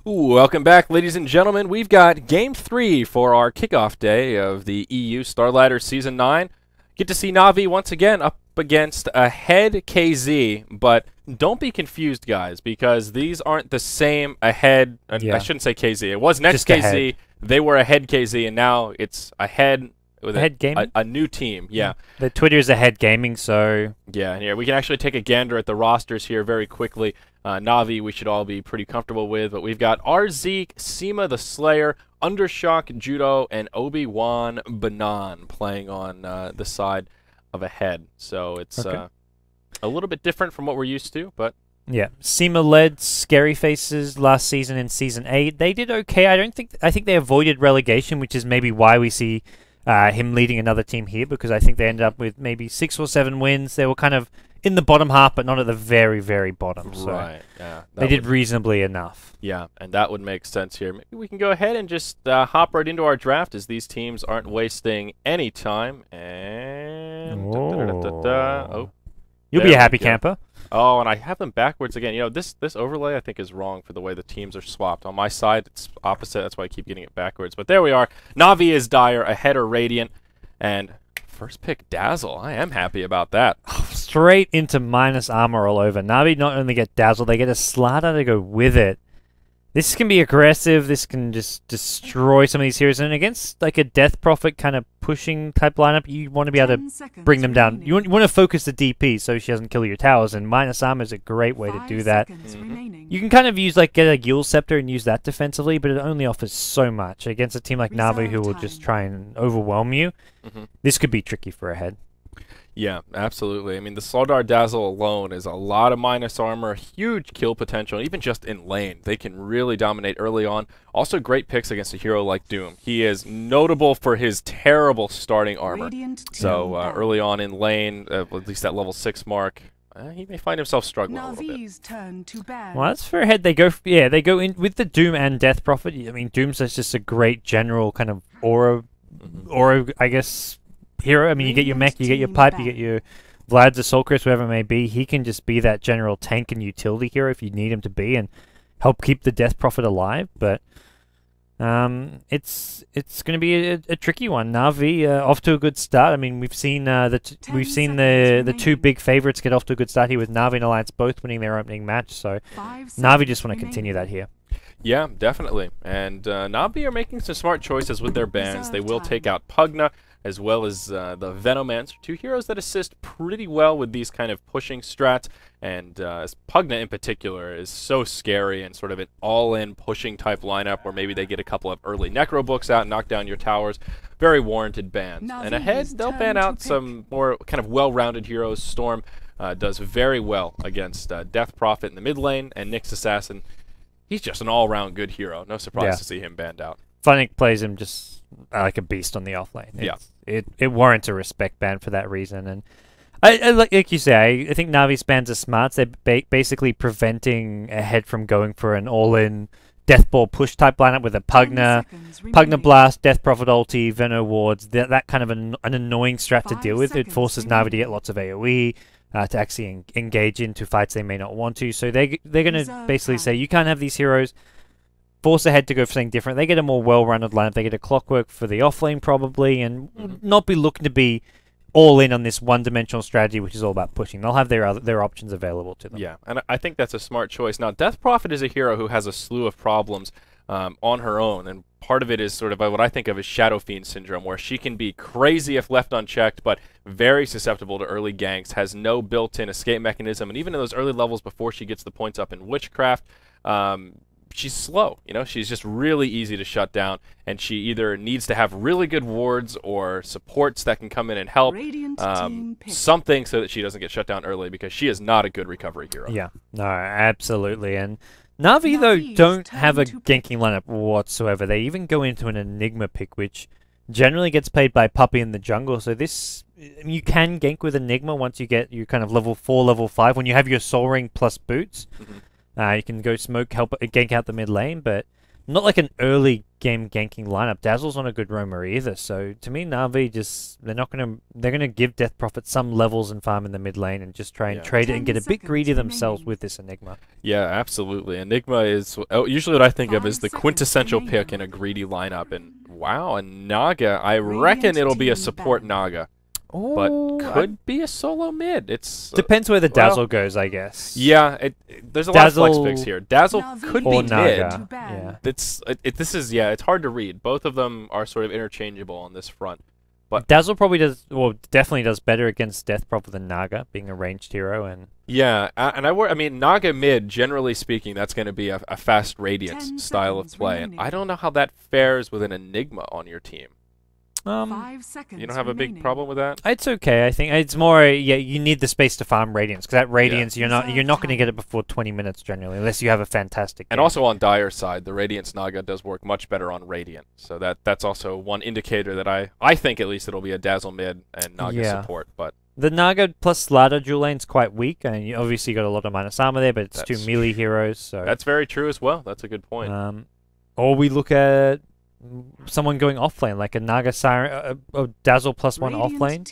Welcome back, ladies and gentlemen. We've got Game 3 for our kickoff day of the EU Starladder Season 9. Get to see Navi once again up against a head KZ, but don't be confused, guys, because these aren't the same ahead. I shouldn't say KZ. It was next KZ. They were ahead KZ, and now it's ahead with a new team. Yeah. The Twitter's ahead gaming, so... Yeah, and here we can actually take a gander at the rosters here very quickly. Navi, we should all be pretty comfortable with, but we've got Arzeek, Seema the Slayer, Undershock, Judo, and Obi-Wan Banan playing on the side of ahead. So it's a little bit different from what we're used to, but... Yeah, Seema led Scary Faces last season in Season 8. They did okay. I think they avoided relegation, which is maybe why we see him leading another team here, because I think they ended up with maybe 6 or 7 wins. They were kind of in the bottom half, but not at the very, very bottom. So right, yeah. They did reasonably enough. Yeah, and that would make sense here. Maybe we can go ahead and just hop right into our draft, as these teams aren't wasting any time. And... Oh, you'll be a happy camper. Oh, and I have them backwards again. You know, this overlay I think is wrong for the way the teams are swapped. On my side, it's opposite. That's why I keep getting it backwards. But there we are. Navi is Dire, ahead of Radiant, and first pick Dazzle. I am happy about that. Straight into minus armor all over. Navi not only get Dazzle, they get a Starladder to go with it. This can be aggressive. This can just destroy some of these heroes. And against like a Death Prophet kind of pushing type lineup, you want to be able to bring them down. You want to focus the DP so she doesn't kill your towers. And minus armor is a great way to do that. You can kind of use like get a Yule Scepter and use that defensively, but it only offers so much against a team like Navi who will just try and overwhelm you. This could be tricky for a head. Yeah, absolutely. I mean, the Starladder Dazzle alone is a lot of minus armor, huge kill potential, even just in lane. They can really dominate early on. Also, great picks against a hero like Doom. He is notable for his terrible starting armor. So early on in lane, at least at level 6 mark, he may find himself struggling a little bit. Well, that's for a head. They go in with the Doom and Death Prophet. I mean, Doom's just a great general kind of aura, I guess, hero. I mean, you get your mech, you get your pipe, you get your Vlad's Assault Chris, whatever it may be. He can just be that general tank and utility hero if you need him to be, and help keep the Death Prophet alive. But it's going to be a tricky one. Navi off to a good start. I mean, we've seen the two big favorites get off to a good start here with Navi and Alliance both winning their opening match. So Navi just want to continue that here. Yeah, definitely. And Navi are making some smart choices with their bans. They will take out Pugna, as well as the Venomancer, two heroes that assist pretty well with these kind of pushing strats. And Pugna in particular is so scary and sort of an all-in pushing type lineup where maybe they get a couple of early Necro books out and knock down your towers. Very warranted bans. And ahead, they'll ban out some more kind of well-rounded heroes. Storm does very well against Death Prophet in the mid lane, and Nyx Assassin, he's just an all-round good hero. No surprise to see him banned out. Funnick plays him just like a beast on the offlane. It warrants a respect ban for that reason. And I like you say, I think Navi's bans are smart. They're basically preventing a head from going for an all-in Death Ball push type lineup with a Pugna Blast, Death Prophet ulti, Veno wards, that kind of an annoying strat to deal with. It forces Navi to get lots of AoE. To actually engage into fights they may not want to. So they're going to basically say, you can't have these heroes. Force ahead to go for something different. They get a more well-rounded lineup. They get a Clockwork for the offlane probably, and not be looking to be all in on this one-dimensional strategy, which is all about pushing. They'll have their options available to them. Yeah, and I think that's a smart choice. Now, Death Prophet is a hero who has a slew of problems on her own, and part of it is sort of what I think of as Shadow Fiend syndrome, where she can be crazy if left unchecked, but very susceptible to early ganks, has no built-in escape mechanism, and even in those early levels before she gets the points up in Witchcraft, she's slow. You know, she's just really easy to shut down, and she either needs to have really good wards or supports that can come in and help, something so that she doesn't get shut down early, because she is not a good recovery hero. Yeah, no, absolutely. And Navi, though, don't have a ganking lineup whatsoever. They even go into an Enigma pick, which generally gets played by Puppy in the jungle. So this, you can gank with Enigma once you get your kind of level 4, level 5. When you have your Soul Ring plus boots, you can go smoke, help gank out the mid lane, but not like an early game ganking lineup. Dazzle's not a good roamer either. So to me, Na'Vi they're gonna give Death Prophet some levels and farm in the mid lane and just try and trade it and get a bit greedy themselves with this Enigma. Yeah, absolutely. Enigma is usually what I think of as the quintessential pick in a greedy lineup. And wow, and Naga, I reckon it'll be a support Naga. But could be a solo mid. It's depends where the Dazzle goes, I guess. Yeah, there's a lot of flex picks here. Dazzle could be Naga. mid. Yeah. It's hard to read. Both of them are sort of interchangeable on this front. But Dazzle probably definitely does better against Death Prophet than Naga, being a ranged hero. And yeah, and I mean Naga mid, generally speaking, that's going to be a fast Radiance style of play, and I don't know how that fares with an Enigma on your team. 5 seconds You don't have a big problem with that? It's okay. I think it's more you need the space to farm Radiance, because that Radiance you're not going to get it before 20 minutes generally, unless you have a fantastic game. And also on Dire's side, the Radiance Naga does work much better on Radiant, so that's also one indicator that I think at least it'll be a Dazzle mid and Naga support. But the Naga plus Starladder dual lane's quite weak, and you obviously got a lot of minus armor there, but it's two melee heroes. So that's very true as well. That's a good point. Or we look at someone going off lane, like a Naga Siren, a Dazzle plus one off lane.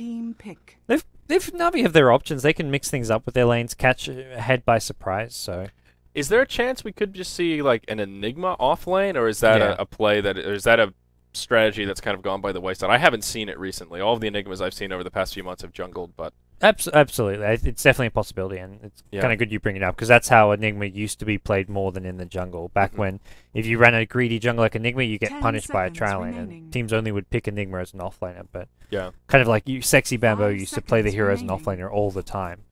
If Na'Vi have their options, they can mix things up with their lanes, catch ahead by surprise. So, is there a chance we could just see like an Enigma off lane, or is that a play or is that a strategy that's kind of gone by the wayside? I haven't seen it recently. All of the Enigmas I've seen over the past few months have jungled, but absolutely, it's definitely a possibility, and it's kind of good you bring it up, because that's how Enigma used to be played more than in the jungle. Back when, if you ran a greedy jungle like Enigma, you get punished by a trail lane, and teams only would pick Enigma as an offlaner. But kind of like Sexy Bamboo used to play the hero as an offlaner all the time.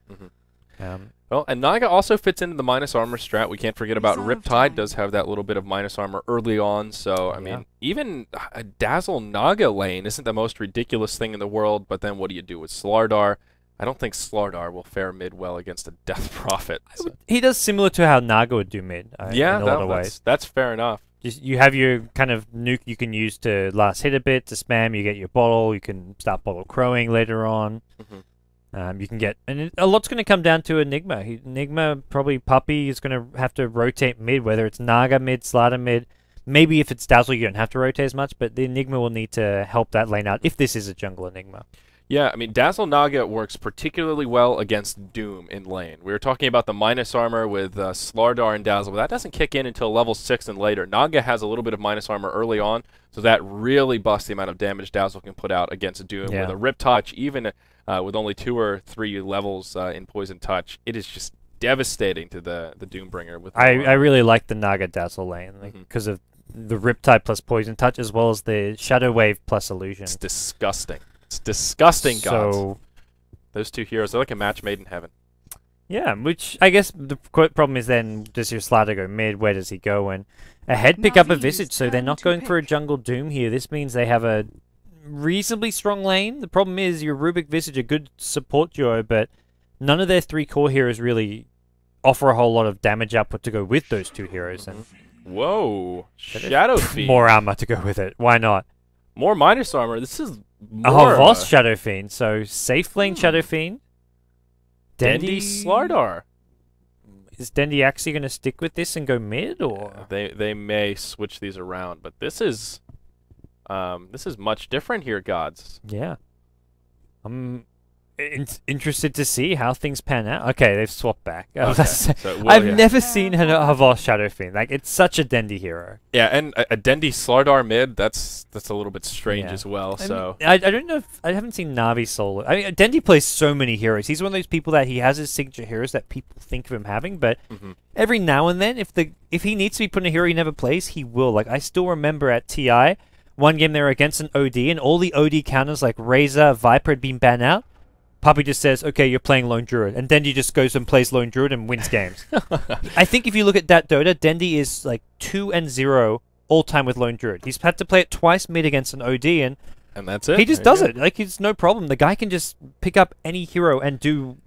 Well, and Naga also fits into the minus armor strat. We can't forget about Riptide. Does have that little bit of minus armor early on. So, I mean, even a Dazzle Naga lane isn't the most ridiculous thing in the world. But then what do you do with Starladder? I don't think Starladder will fare mid well against a Death Prophet. So. He does similar to how Naga would do mid. In a lot of ways. That's fair enough. Just you have your kind of nuke you can use to last hit a bit, to spam. You get your bottle. You can start bottle crowing later on. You can get, and a lot's going to come down to Enigma. Enigma, probably Puppy, is going to have to rotate mid, whether it's Naga mid, Starladder mid. Maybe if it's Dazzle, you don't have to rotate as much, but the Enigma will need to help that lane out if this is a jungle Enigma. Yeah, I mean, Dazzle Naga works particularly well against Doom in lane. We were talking about the minus armor with Starladder and Dazzle, but that doesn't kick in until level 6 and later. Naga has a little bit of minus armor early on, so that really busts the amount of damage Dazzle can put out against Doom. With a Rip Touch, even with only 2 or 3 levels in Poison Touch, it is just devastating to the Doombringer. I really like the Naga Dazzle lane, because of the Riptide plus Poison Touch, as well as the Shadow Wave plus Illusion. It's disgusting. It's disgusting, gods. So, those two heroes are like a match made in heaven. Yeah, which I guess the problem is then, does your Starladder go mid? Where does he go? And ahead pick up a Visage, so they're not going for a jungle Doom here. This means they have a reasonably strong lane. The problem is your Rubik Visage, a good support duo, but none of their 3 core heroes really offer a whole lot of damage output to go with those 2 heroes. And whoa, Shadow Fiend. More armor to go with it. Why not? More minus armor. This is a Havos Shadow Fiend. So safe lane Shadow Fiend. Dendy Starladder. Is Dendy actually going to stick with this and go mid, or they may switch these around? But this is much different here, gods. Yeah. I'm interested to see how things pan out. Okay, they've swapped back. Okay. So, I've never seen a Havos Shadow Fiend. Like, it's such a Dendy hero. Yeah, and a Dendy Starladder mid, that's a little bit strange as well. So I don't know if I haven't seen Navi solo. I mean, Dendy plays so many heroes. He's one of those people that he has his signature heroes that people think of him having, but every now and then, if he needs to be put in a hero he never plays, he will. Like, I still remember at TI, one game they were against an OD, and all the OD counters like Razor, Viper had been banned out. Puppy just says, okay, you're playing Lone Druid. And Dendy just goes and plays Lone Druid and wins games. I think if you look at that Dota, Dendy is like 2-0 all time with Lone Druid. He's had to play it twice mid against an OD, and that's it. He just does it. Like, it's no problem. The guy can just pick up any hero and do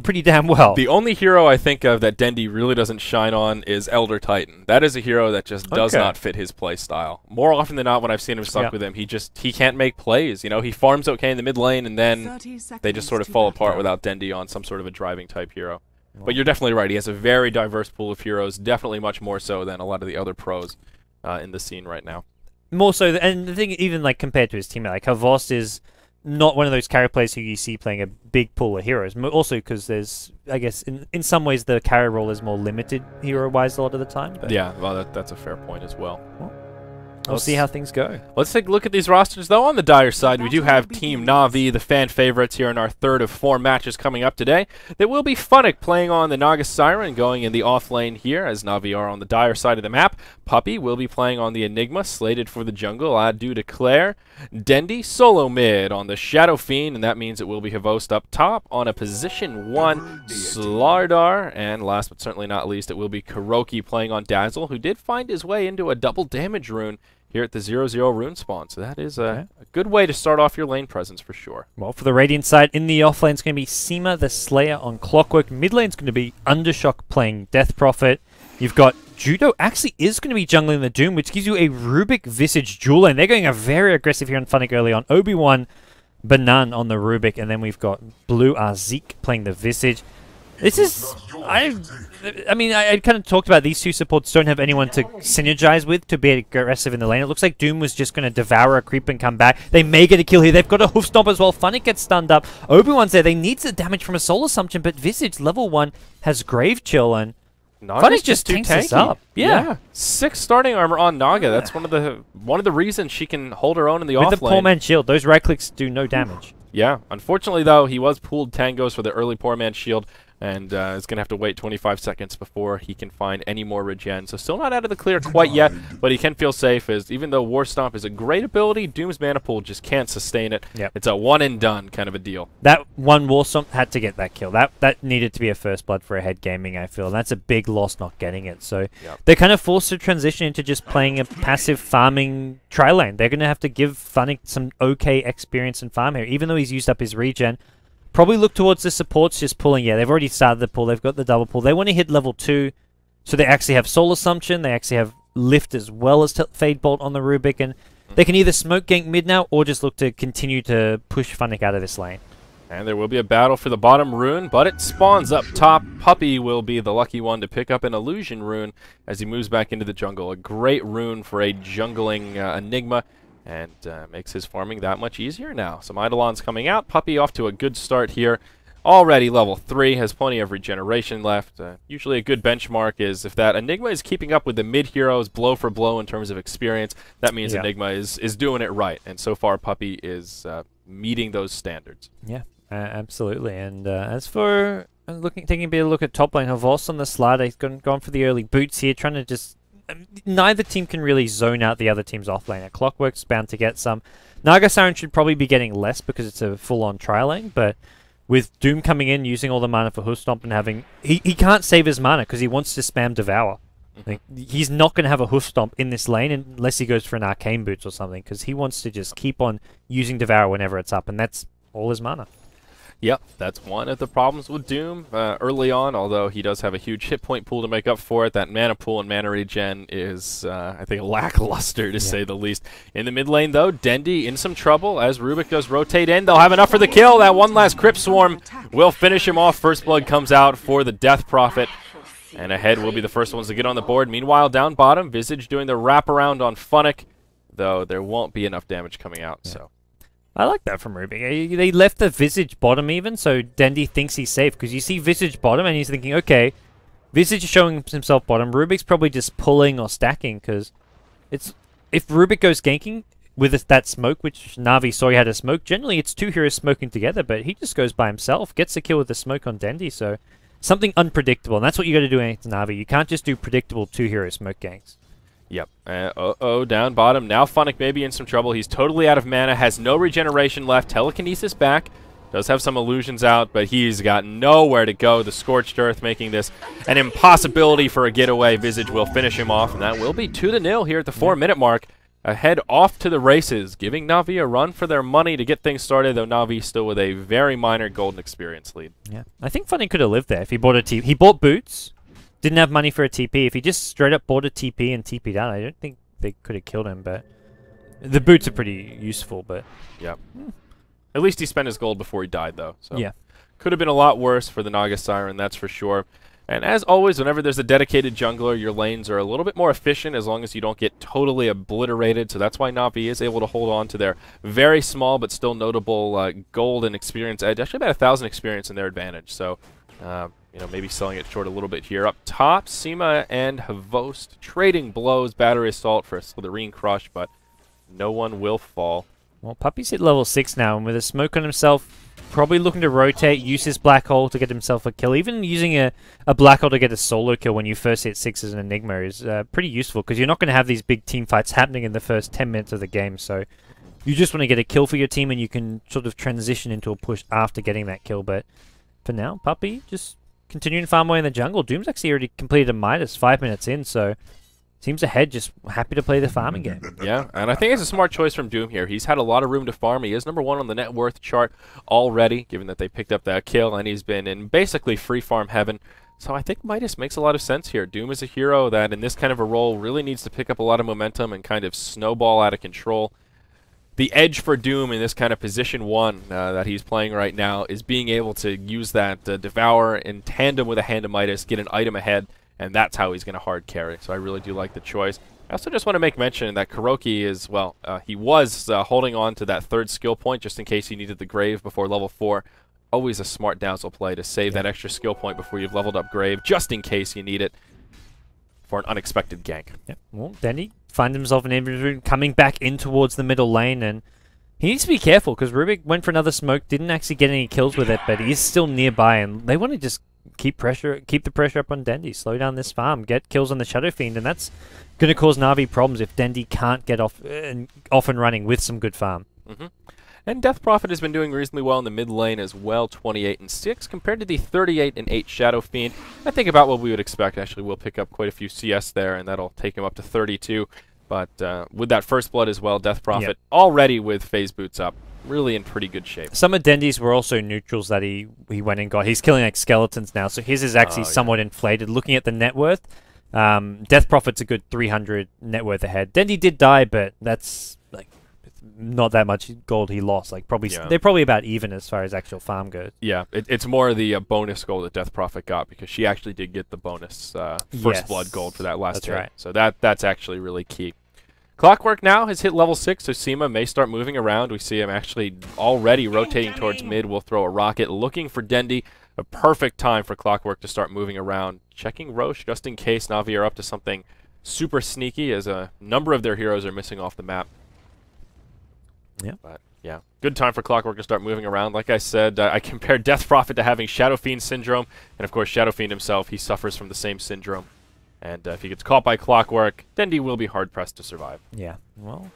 pretty damn well. The only hero I think of that Dendy really doesn't shine on is Elder Titan. That is a hero that just does not fit his play style. More often than not, when I've seen him stuck with him, he can't make plays. You know, he farms okay in the mid lane, and then they just sort of fall apart without Dendy on some sort of a driving type hero. But you're definitely right. He has a very diverse pool of heroes, definitely much more so than a lot of the other pros in the scene right now. More so, and the thing, even like compared to his teammate, like Havos is not one of those carry players who you see playing a big pool of heroes. Also because there's, I guess, in some ways the carry role is more limited hero-wise a lot of the time. But Yeah, well, that's a fair point as well. We'll see how things go. Let's take a look at these rosters, though. On the Dire side, we do have Team Na'Vi, the fan favorites, here in our third of 4 matches coming up today. There will be Funnick playing on the Naga Siren, going in the off lane here, as Na'Vi are on the Dire side of the map. Puppy will be playing on the Enigma, slated for the jungle, adieu to Claire. Dendy, solo mid on the Shadow Fiend, and that means it will be Havost up top on a position 1 Starladder. And last but certainly not least, it will be Kuroki playing on Dazzle, who did find his way into a double damage rune here at the 0-0 rune spawn. So that is a good way to start off your lane presence for sure. Well, for the Radiant side, in the offlane, it's going to be Seema the Slayer on Clockwork. Mid lane's going to be Undershock playing Death Prophet. You've got Judo actually is going to be jungling the Doom, which gives you a Rubik Visage dual lane. They're going a very aggressive here on Funnick early on. Obi-Wan Banan on the Rubik, and then we've got Blue Arzik playing the Visage. This is... I mean, I kind of talked about these two supports don't have anyone to synergize with to be aggressive in the lane. It looks like Doom was just going to devour a creep and come back. They may get a kill here. They've got a hoof stomp as well. Funnick gets stunned up. Obi-Wan's there. They need the damage from a Soul Assumption, but Visage, level 1, has Grave Chill, and Funnick just tanks this up. Yeah. 6 starting armor on Naga. That's one of the reasons she can hold her own in the offlane. With the poor man shield, those right clicks do no damage. Yeah. Unfortunately, though, he was pooled tangos for the early poor man shield, and is going to have to wait 25 seconds before he can find any more regen. So still not out of the clear quite yet, but he can feel safe, as even though War Stomp is a great ability, Doom's mana pool just can't sustain it. Yep. It's a one and done kind of a deal. That one War Stomp had to get that kill. That needed to be a first blood for Ahead Gaming, I feel. And that's a big loss not getting it. So they're kind of forced to transition into just playing a passive farming tri-lane. They're going to have to give Funnick some okay experience and farm here, even though he's used up his regen. Probably look towards the supports just pulling. Yeah, they've already started the pull. They've got the double pull. They want to hit level 2. So they actually have Soul Assumption. They actually have Lift as well as Fade Bolt on the Rubik. And they can either smoke gank mid now or just look to continue to push Funnick out of this lane. And there will be a battle for the bottom rune, but it spawns up top. Puppy will be the lucky one to pick up an Illusion rune as he moves back into the jungle. A great rune for a jungling Enigma. And makes his farming that much easier now. Some Eidolons coming out. Puppy off to a good start here. Already level 3, has plenty of regeneration left. Usually a good benchmark is if that Enigma is keeping up with the mid-heroes blow for blow in terms of experience, that means Enigma is doing it right. And so far, Puppy is meeting those standards. Yeah, absolutely. And as for taking a bit of a look at top lane, Havos on the slider, he's gone for the early boots here, trying to just... Neither team can really zone out the other team's offlane. Clockwork's bound to get some. Naga Siren should probably be getting less because it's a full-on tri-lane, but with Doom coming in, using all the mana for Hoof Stomp and having... He can't save his mana because he wants to spam Devour. Like, he's not going to have a Hoof Stomp in this lane unless he goes for an Arcane Boots or something, because he wants to just keep on using Devour whenever it's up, and that's all his mana. Yep, that's one of the problems with Doom early on, although he does have a huge hit point pool to make up for it. That mana pool and mana regen is, I think, lackluster to say the least. In the mid lane, though, Dendy in some trouble as Rubik does rotate in. They'll have enough for the kill. That one last Crypt Swarm will finish him off. First Blood comes out for the Death Prophet, and Ahead will be the first ones to get on the board. Meanwhile, down bottom, Visage doing the wraparound on Funnick, though there won't be enough damage coming out, so... I like that from Rubik. They left the Visage bottom even, so Dendy thinks he's safe. Because you see Visage bottom, and he's thinking, okay, Visage is showing himself bottom. Rubik's probably just pulling or stacking, because if Rubik goes ganking with that smoke, which Na'Vi saw he had a smoke, generally it's 2 heroes smoking together, but he just goes by himself, gets a kill with the smoke on Dendy, so something unpredictable. And that's what you got to do against Na'Vi. You can't just do predictable 2-hero smoke ganks. Yep. Down bottom. Now Funnick may be in some trouble. He's totally out of mana, has no regeneration left. Telekinesis back. Does have some illusions out, but he's got nowhere to go. The Scorched Earth making this an impossibility for a getaway. Visage will finish him off, and that will be 2-0 here at the 4-minute mark. Ahead off to the races, giving Na'Vi a run for their money to get things started, though Na'Vi still with a very minor golden experience lead. Yeah, I think Funnick could have lived there if he bought a TP. He bought boots. Didn't have money for a TP. If he just straight up bought a TP and TP'd out, I don't think they could have killed him, but the boots are pretty useful, but... Yeah. At least he spent his gold before he died, though. So yeah. Could have been a lot worse for the Naga Siren, that's for sure. And as always, whenever there's a dedicated jungler, your lanes are a little bit more efficient as long as you don't get totally obliterated. So that's why Na'Vi is able to hold on to their very small but still notable gold and experience edge. Actually, about 1,000 experience in their advantage. So, you know, maybe selling it short a little bit here. Up top, Sima and Havost trading blows, battery assault for a Slitherine crush, but no one will fall. Well, Puppy's hit level 6 now, and with a smoke on himself, probably looking to rotate, use his black hole to get himself a kill. Even using a black hole to get a solo kill when you first hit 6 as an Enigma is pretty useful, because you're not going to have these big team fights happening in the first 10 minutes of the game, so you just want to get a kill for your team, and you can sort of transition into a push after getting that kill. But for now, Puppy just continuing to farm away in the jungle. Doom's actually already completed a Midas 5 minutes in, so seems ahead, just happy to play the farming game. Yeah, and I think it's a smart choice from Doom here. He's had a lot of room to farm. He is #1 on the net worth chart already, given that they picked up that kill, and he's been in basically free farm heaven. So I think Midas makes a lot of sense here. Doom is a hero that in this kind of a role really needs to pick up a lot of momentum and kind of snowball out of control. The edge for Doom in this kind of position 1 that he's playing right now is being able to use that Devour in tandem with a Hand of Midas, get an item ahead, and that's how he's going to hard carry. So I really do like the choice. I also just want to make mention that Kuroki is, well, he was holding on to that 3rd skill point just in case he needed the Grave before level 4. Always a smart Dazzle play to save that extra skill point before you've leveled up Grave, just in case you need it for an unexpected gank. Yep. Well, then he finds himself in inventory coming back in towards the middle lane, and he needs to be careful because Rubik went for another smoke, didn't actually get any kills with it, but he is still nearby, and they want to just keep the pressure up on Dendi, slow down this farm, get kills on the Shadow Fiend, and that's going to cause Na'Vi problems if Dendi can't get off and running with some good farm. And Death Prophet has been doing reasonably well in the mid lane as well, 28 and 6 compared to the 38 and 8 Shadow Fiend. I think about what we would expect. Actually, we'll pick up quite a few CS there, and that'll take him up to 32. But with that First Blood as well, Death Prophet already with phase boots up, really in pretty good shape. Some of Dendi's were also neutrals that he went and got. He's killing like skeletons now, so his is actually somewhat inflated. Looking at the net worth, Death Prophet's a good 300 net worth ahead. Dendi did die, but that's like not that much gold he lost. Like they're probably about even as far as actual farm goes. Yeah, it's more the bonus gold that Death Prophet got because she actually did get the bonus First Blood gold for that last hit. Right. So that's actually really key. Clockwork now has hit level 6, so Sima may start moving around. We see him actually already rotating towards mid. We'll throw a rocket, looking for Dendi. A perfect time for Clockwork to start moving around. Checking Roche just in case Na'Vi are up to something super sneaky, as a number of their heroes are missing off the map. Yeah. But yeah, good time for Clockwork to start moving around. Like I said, I compared Death Prophet to having Shadow Fiend syndrome, and of course Shadow Fiend himself, he suffers from the same syndrome. And if he gets caught by Clockwork, Dendi will be hard-pressed to survive. Yeah, well,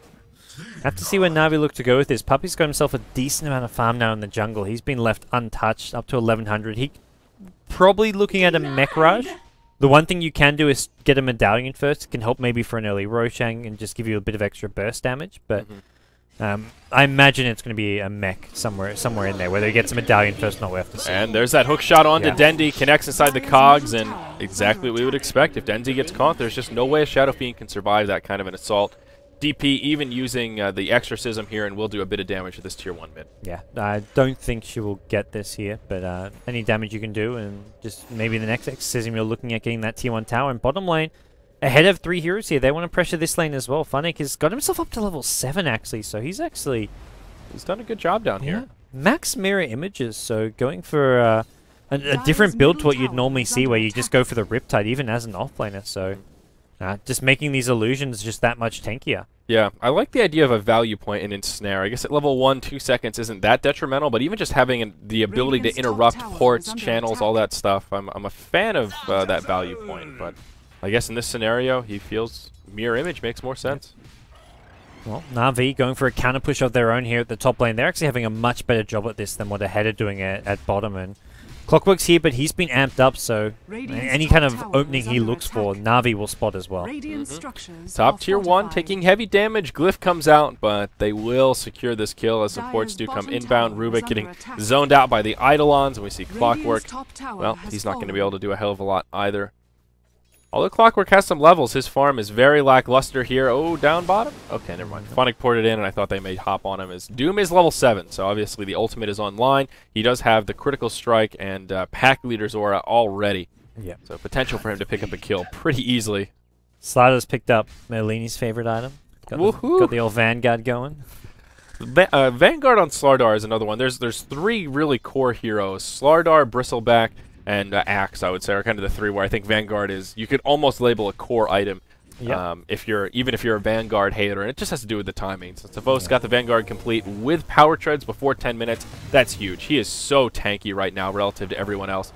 have to see where Na'Vi look to go with this. Puppy's got himself a decent amount of farm now in the jungle. He's been left untouched, up to 1100. He probably looking at a mech rush. The one thing you can do is get a medallion first. It can help maybe for an early Roshan and just give you a bit of extra burst damage. But I imagine it's going to be a mech somewhere in there. Whether he gets a medallion first, not worth to see. And there's that hook shot onto Dendi, connects inside the cogs, and exactly what we would expect. If Dendi gets caught, there's just no way a Shadow Fiend can survive that kind of an assault. DP even using the Exorcism here, and will do a bit of damage to this tier 1 mid. Yeah, I don't think she will get this here, but any damage you can do, and just maybe the next Exorcism you're looking at getting that tier 1 tower. And bottom lane, ahead of 3 heroes here. They want to pressure this lane as well. Funnick has got himself up to level 7, actually, so he's done a good job down here. Max mirror images, so going for a different build to what you'd normally see, where you just go for the Riptide, even as an offlaner. So just making these illusions just that much tankier. Yeah, I like the idea of a value point in Ensnare. I guess at level 1, 2 seconds isn't that detrimental, but even just having the ability to interrupt ports, channels, all that stuff, I'm a fan of that value point. But I guess in this scenario, he feels mirror image makes more sense. Well, Na'Vi going for a counter push of their own here at the top lane. They're actually having a much better job at this than what Ahead are doing at bottom. And Clockwork's here, but he's been amped up, so any kind of opening he looks for, Na'Vi will spot as well. Top tier 1 taking heavy damage. Glyph comes out, but they will secure this kill as supports do come inbound. Rubik getting zoned out by the Eidolons, and we see Clockwork. Well, he's not going to be able to do a hell of a lot either. Although Clockwork has some levels, his farm is very lackluster here. Oh, down bottom? Okay, never mind. Funnick poured it in, and I thought they may hop on him. As Doom is level 7, so obviously the ultimate is online. He does have the critical strike and pack leader's aura already. Yeah. So potential for him to pick up a kill pretty easily. Slarddar's picked up Merlini's favorite item. Got the old Vanguard going. Vanguard on Starladder is another one. There's three really core heroes: Starladder, Bristleback, and Axe. I would say are kind of the three where I think Vanguard is. You could almost label a core item. Yep. If you're a Vanguard hater, and it just has to do with the timing. Since Savos got the Vanguard complete with power treads before 10 minutes, that's huge. He is so tanky right now relative to everyone else.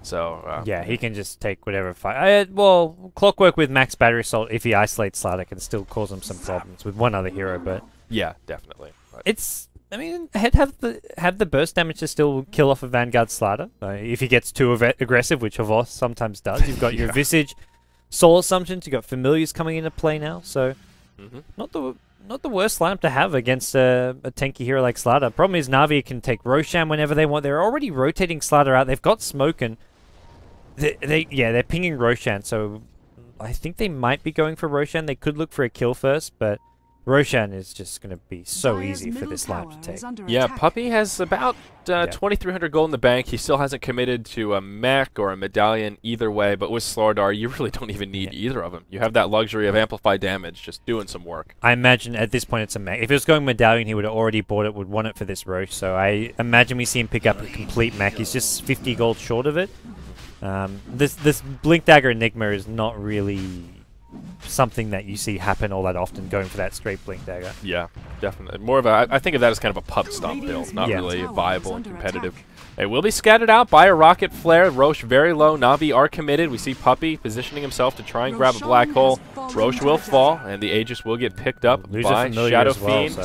So yeah, he can just take whatever fight. Well, Clockwork with max battery assault, if he isolates Starladder, can still cause him some problems with one other hero. But yeah, definitely. But it's, I mean, have the burst damage to still kill off a Vanguard Starladder if he gets too aggressive, which Havos sometimes does. You've got your Visage, Soul Assumptions. You've got Familiars coming into play now, so not the worst lineup to have against a tanky hero like Starladder. Problem is Na'Vi can take Roshan whenever they want. They're already rotating Starladder out. They've got Smoke and they're pinging Roshan, so I think they might be going for Roshan. They could look for a kill first, but Roshan is just going to be so easy for this lineup to take. Yeah, Puppey has about 2,300 gold in the bank. He still hasn't committed to a mech or a medallion either way, but with Starladder, you really don't even need either of them. You have that luxury of amplified damage, just doing some work. I imagine at this point it's a mech. If it was going medallion, he would have already bought it, would want it for this Roche, so I imagine we see him pick up a complete mech. He's just 50 gold short of it. This Blink Dagger Enigma is not really something that you see happen all that often, going for that straight Blink Dagger. Yeah, definitely. More of a, I think of that as kind of a pub stop build, not really viable and competitive. It will be scattered out by a rocket flare. Roche very low. Na'Vi are committed. We see Puppey positioning himself to try and grab a black hole. Roche will fall, and the Aegis will get picked up by Shadow Fiend.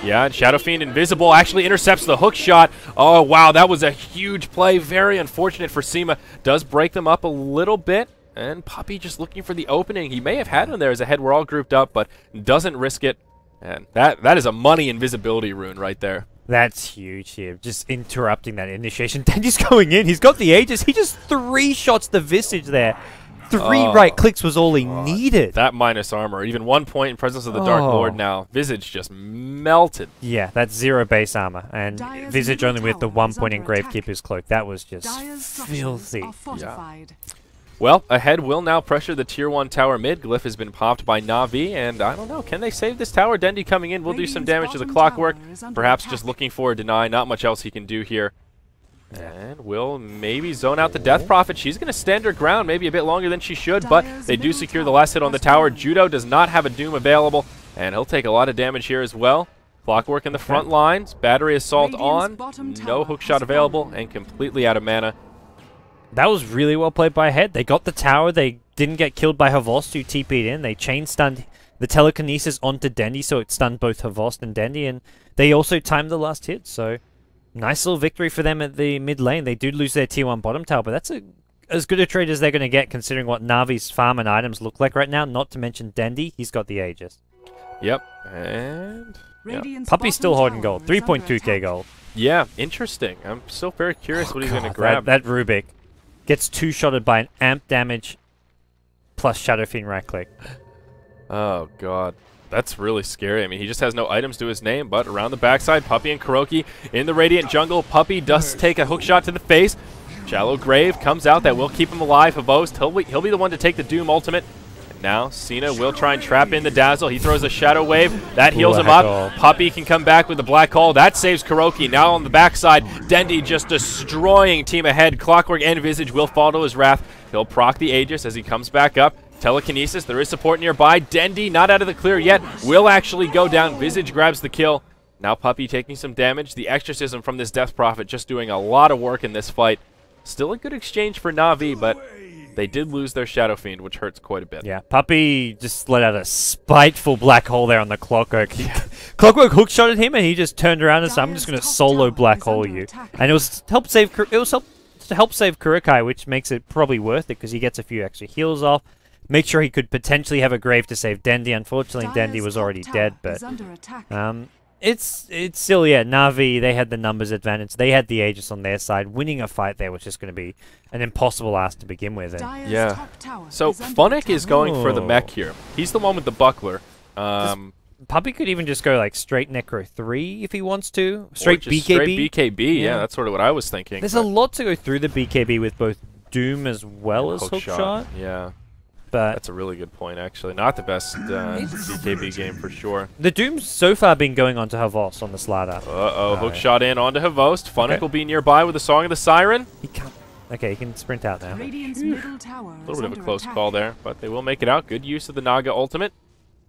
Yeah, and Shadow Fiend invisible actually intercepts the hook shot. Oh, wow, that was a huge play. Very unfortunate for Seema. Does break them up a little bit. And Puppey just looking for the opening. He may have had him there as a head. We're all grouped up, but doesn't risk it. And that is a money invisibility rune right there. That's huge here. Just interrupting that initiation. Dandy's going in. He's got the Aegis. He just 3 shots the Visage there. 3 right clicks was all he needed. That minus armor. Even 1 point in presence of the Dark Lord now. Visage just melted. Yeah, that's 0 base armor. And Visage only with the 1 point in Gravekeeper's Cloak. That was just filthy. Yeah. Well, ahead will now pressure the Tier 1 tower mid. Glyph has been popped by Na'Vi, and I don't know, can they save this tower? Dendy coming in will do some damage to the Clockwork. Perhaps just looking for a deny. Not much else he can do here. And will maybe zone out the Death Prophet. She's going to stand her ground maybe a bit longer than she should, but they do secure the last hit on the tower. Judo does not have a Doom available, and he'll take a lot of damage here as well. Clockwork in the front lines. Battery Assault on. No hookshot available, and completely out of mana. That was really well played by Head. They got the tower. They didn't get killed by Havost, who TP'd in. They chain stunned the telekinesis onto Dendy, so it stunned both Havost and Dendy, and they also timed the last hit. So nice little victory for them at the mid lane. They do lose their Tier 1 bottom tower, but that's as good a trade as they're going to get considering what Na'Vi's farm and items look like right now, not to mention Dendy. He's got the Aegis. Yep, and Puppey's still holding gold. 3.2k gold. Yeah, interesting. I'm still very curious what he's going to grab. That Rubik gets 2-shotted by an amp damage plus Shadow Fiend right click. Oh, God. That's really scary. I mean, he just has no items to his name, but around the backside, Puppey and Kuroki in the Radiant Jungle. Puppey does take a hook shot to the face. Shallow Grave comes out. That will keep him alive. Havost, he'll be the one to take the Doom ultimate. And now, Cena will try and trap in the Dazzle. He throws a Shadow Wave. That heals him up. Puppey can come back with the Black Hole. That saves Kuroki. Now on the backside, Dendy just destroying team ahead. Clockwork and Visage will fall to his wrath. He'll proc the Aegis as he comes back up. Telekinesis, there is support nearby. Dendy, not out of the clear yet, will actually go down. Visage grabs the kill. Now Puppey taking some damage. The Exorcism from this Death Prophet just doing a lot of work in this fight. Still a good exchange for Na'Vi, but they did lose their Shadow Fiend, which hurts quite a bit. Yeah, Puppey just let out a spiteful black hole there on the Clockwork. Clockwork hookshotted him, and he just turned around and said, "I'm just going to solo black hole you." And it was to help save Kurokai, which makes it probably worth it because he gets a few extra heals off. Make sure he could potentially have a grave to save Dendy. Unfortunately, Dendy was already dead, but it's still, yeah, Na'Vi, they had the numbers advantage. They had the Aegis on their side. Winning a fight there was just going to be an impossible ask to begin with. And yeah. So Funnick is going for the mech here. He's the one with the buckler. Puppey could even just go like straight Necro 3 if he wants to. Straight BKB. Straight BKB, yeah, that's sort of what I was thinking. There's a lot to go through the BKB with both Doom as well as Hookshot. Yeah. But that's a really good point, actually. Not the best BKB game for sure. The Doom's so far been going on to Havos on the Starladder. Uh-oh, Hookshot in onto Havost. Funnick will be nearby with the Song of the Siren. He can't. Okay, he can sprint out now. Middle tower A little bit of a close call there, but they will make it out. Good use of the Naga ultimate.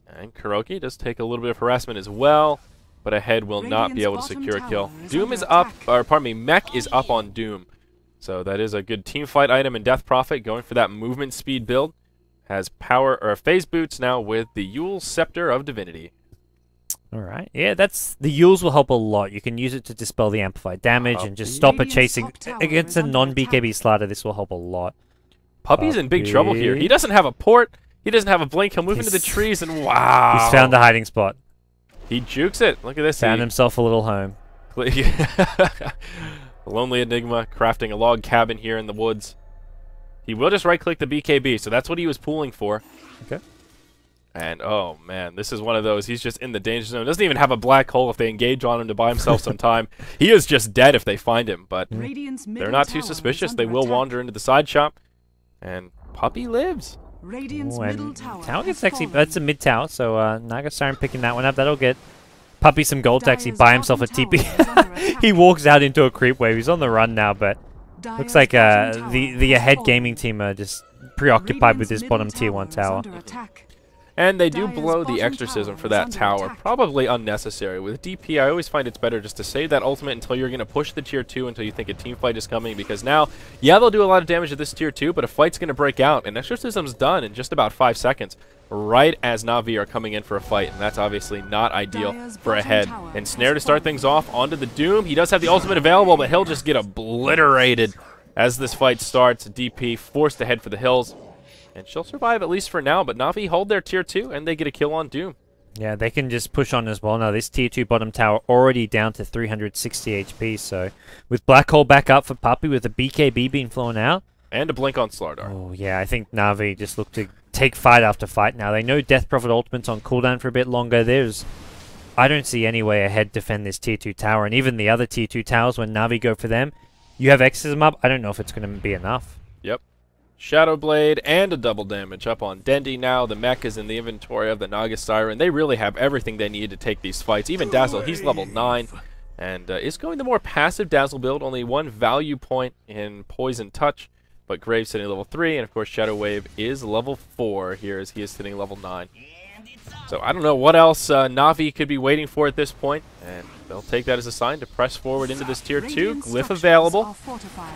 And Kuroki does take a little bit of harassment as well, but Ahead will not be able to secure a kill. Doom is up, or pardon me, Mech is up on Doom. So that is a good team fight item in Death Prophet, going for that movement speed build. Has power or phase boots now with the Yule Scepter of Divinity. All right. Yeah, the Yules will help a lot. You can use it to dispel the amplified damage and just stop it chasing. Against a non-BKB Starladder, this will help a lot. Puppy's in big trouble here. He doesn't have a port. He doesn't have a blink. He'll move into the trees, and wow. He's found a hiding spot. He jukes it. Look at this. Found himself a little home. Lonely Enigma crafting a log cabin here in the woods. He will just right-click the BKB, so that's what he was pooling for. Okay. And, oh, man, this is one of those. He's just in the danger zone. Doesn't even have a black hole if they engage on him to buy himself some time. He is just dead if they find him, but they're not too suspicious. They will wander into the side shop, and Puppy lives. Tower gets actually, that's a mid tower, so Naga Siren picking that one up. That'll get Puppy some gold to actually buy himself a TP. He walks out into a creep wave. He's on the run now, but looks like the Ahead gaming team are just preoccupied with this bottom tier 1 tower. And they do blow the Exorcism for that tower. Probably unnecessary. With DP, I always find it's better just to save that ultimate until you're going to push the tier 2 until you think a team fight is coming. Because now, yeah, they'll do a lot of damage to this tier 2, but a fight's going to break out. And Exorcism's done in just about 5 seconds. Right as Na'Vi are coming in for a fight. And that's obviously not ideal for Ahead. And Snare to start things off onto the Doom. He does have the ultimate available, but he'll just get obliterated as this fight starts. DP forced to head for the hills. And she'll survive at least for now, but Na'Vi hold their tier 2, and they get a kill on Doom. Yeah, they can just push on as well. Now, this tier 2 bottom tower already down to 360 HP, so with Black Hole back up for Puppy, with the BKB being flown out. And a blink on Starladder. Oh, yeah, I think Na'Vi just look to take fight after fight now. They know Death Prophet ultimate's on cooldown for a bit longer. I don't see any way Ahead defend this tier 2 tower, and even the other tier 2 towers, when Na'Vi go for them, you have Exorcism up. I don't know if it's going to be enough. Yep. Shadow Blade and a double damage up on Dendi now. The mech is in the inventory of the Naga Siren. They really have everything they need to take these fights. Even Dazzle, he's level 9 and is going the more passive Dazzle build. Only 1 value point in Poison Touch, but Graves sitting level 3, and of course Shadow Wave is level 4 here as he is sitting level 9. So I don't know what else Na'Vi could be waiting for at this point, and they'll take that as a sign to press forward into this tier 2. Glyph available.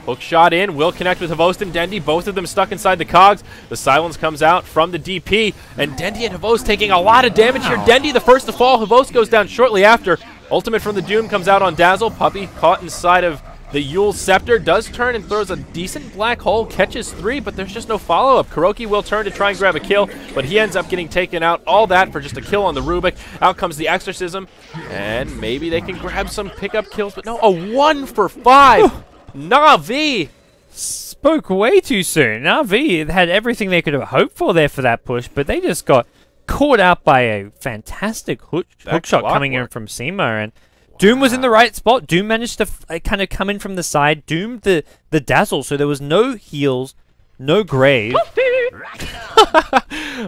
Hook shot in. Will connect with Havost and Dendi. Both of them stuck inside the cogs. The silence comes out from the DP. And Dendi and Havost taking a lot of damage here. Dendi the first to fall. Havost goes down shortly after. Ultimate from the Doom comes out on Dazzle. Puppy caught inside of the Yule Scepter. Does turn and throws a decent black hole. Catches 3, but there's just no follow-up. Kuroki will turn to try and grab a kill, but he ends up getting taken out. All that for just a kill on the Rubik. Out comes the Exorcism, and maybe they can grab some pickup kills, but no, a 1 for 5. Na'Vi spoke way too soon. Na'Vi had everything they could have hoped for there for that push, but they just got caught out by a fantastic hook shot coming in from Seema, and Doom was in the right spot. Doom managed to kind of come in from the side. Doom the Dazzle, so there was no heals, no grave.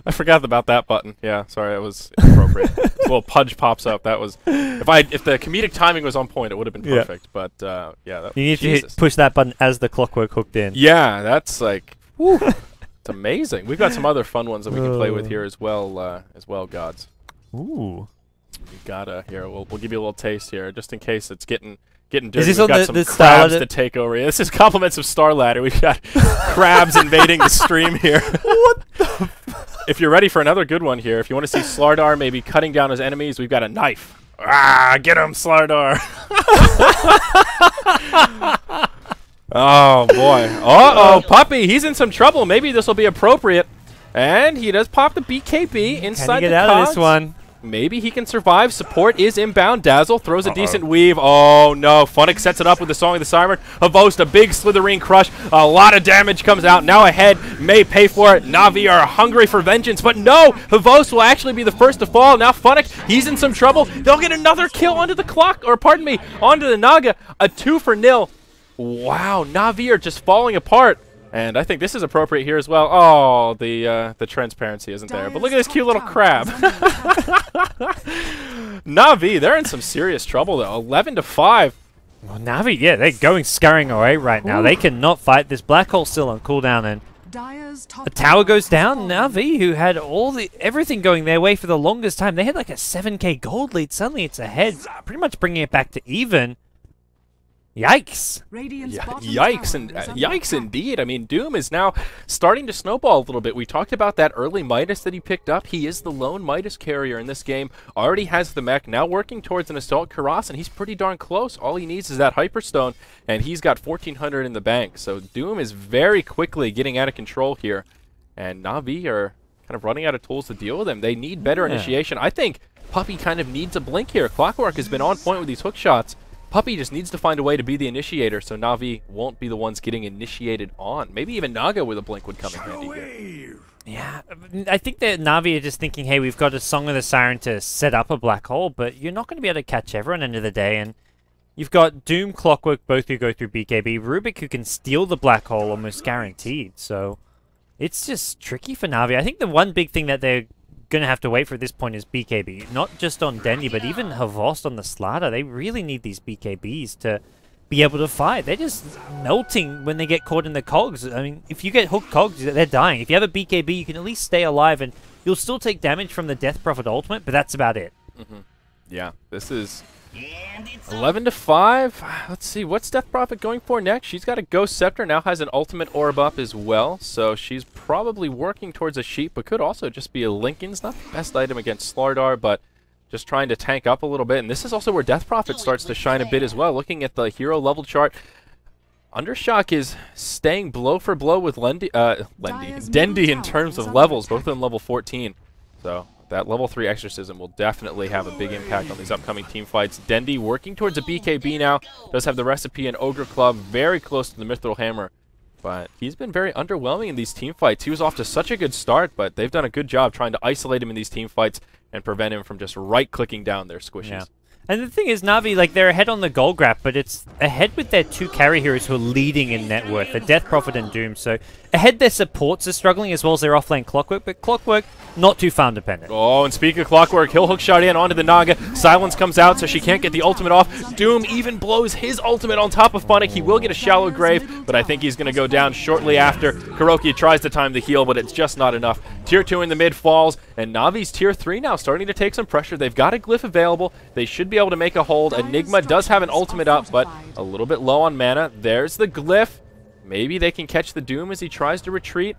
I forgot about that button. Yeah, sorry, that was inappropriate. This little pudge pops up. That was if the comedic timing was on point, it would have been perfect. Yeah. But yeah, you need to push that button as the clockwork hooked in. Yeah, that's like, whew, it's amazing. We've got some other fun ones that we can play with here as well, gods. Ooh. We got here. We'll give you a little taste here, just in case it's getting dirty. Is this We've on got some crabs to take over. Yeah, this is compliments of Starladder. We've got crabs invading the stream here. What the? If you're ready for another good one here, if you want to see Starladder maybe cutting down his enemies, we've got a knife. Ah, get him, Starladder! Oh boy! Uh-oh, Puppy, he's in some trouble. Maybe this will be appropriate. And he does pop the BKB inside Can he the get out of this one? Maybe he can survive. Support is inbound. Dazzle throws a decent weave. Oh, no. Funnick sets it up with the Song of the Siren. Havost, a big Slitherine crush. A lot of damage comes out. Now Ahead may pay for it. Na'Vi are hungry for vengeance. But no, Havost will actually be the first to fall. Now Funnick, he's in some trouble. They'll get another kill onto the clock. Or pardon me, onto the Naga. A 2 for 0. Wow, Na'Vi are just falling apart. And I think this is appropriate here as well. Oh, the transparency isn't there. But look at this cute little crab. Na'Vi, they're in some serious trouble, though. 11-5. Well, Na'Vi, yeah, they're going scurrying away right now. They cannot fight. This black hole still on cooldown, and the tower goes down. Na'Vi, who had everything going their way for the longest time, they had like a 7k gold lead. Suddenly it's ahead, pretty much bringing it back to even. Yikes. Yikes indeed. I mean, Doom is now starting to snowball a little bit. We talked about that early Midas that he picked up. He is the lone Midas carrier in this game. Already has the mech, now working towards an Assault Karas, and he's pretty darn close. All he needs is that Hyperstone, and he's got 1,400 in the bank. So Doom is very quickly getting out of control here, and Na'Vi are kind of running out of tools to deal with him. They need better initiation. I think Puppey kind of needs a blink here. Clockwork has been on point with these hook shots. Puppey just needs to find a way to be the initiator, so Na'Vi won't be the ones getting initiated on. Maybe even Naga with a blink would come in handy here. Yeah, I think that Na'Vi are just thinking, hey, we've got a Song of the Siren to set up a black hole, but you're not going to be able to catch everyone end of the day. And you've got Doom, Clockwork, both who go through BKB. Rubik, who can steal the black hole almost guaranteed. So it's just tricky for Na'Vi. I think the one big thing that they're going to have to wait for at this point is BKB. Not just on Dendy, but even Havost on the Starladder. They really need these BKBs to be able to fight. They're just melting when they get caught in the cogs. I mean, if you get hooked cogs, they're dying. If you have a BKB, you can at least stay alive, and you'll still take damage from the Death Prophet ultimate, but that's about it. Yeah, this is 11-5. Let's see, what's Death Prophet going for next? She's got a Ghost Scepter, now has an ultimate orb up as well, so she's probably working towards a sheep, but could also just be a Lincoln's. Not the best item against Starladder, but just trying to tank up a little bit. And this is also where Death Prophet starts to shine a bit as well. Looking at the hero level chart, Undershock is staying blow for blow with Dendy in terms of levels, both of them level 14. So that level 3 Exorcism will definitely have a big impact on these upcoming team fights. Dendy working towards a BKB now. Does have the recipe and Ogre Club very close to the Mithril Hammer. But he's been very underwhelming in these team fights. He was off to such a good start, but they've done a good job trying to isolate him in these team fights and prevent him from just right-clicking down their squishies. Yeah. And the thing is, Na'Vi, like, they're ahead on the gold graph, but it's ahead with their two carry heroes who are leading in net worth, the Death Prophet and Doom. So ahead their supports are struggling as well as their offlane Clockwork, but Clockwork not too farm dependent. Oh, and speaking of Clockwork, he'll hook shot in onto the Naga. Silence comes out so she can't get the ultimate off. Doom even blows his ultimate on top of Funnick. He will get a shallow grave, but I think he's going to go down shortly after. Kuroki tries to time the heal, but it's just not enough. Tier 2 in the mid falls, and Navi's Tier 3 now starting to take some pressure. They've got a glyph available. They should be able to make a hold. Enigma does have an ultimate up, but a little bit low on mana. There's the glyph. Maybe they can catch the Doom as he tries to retreat.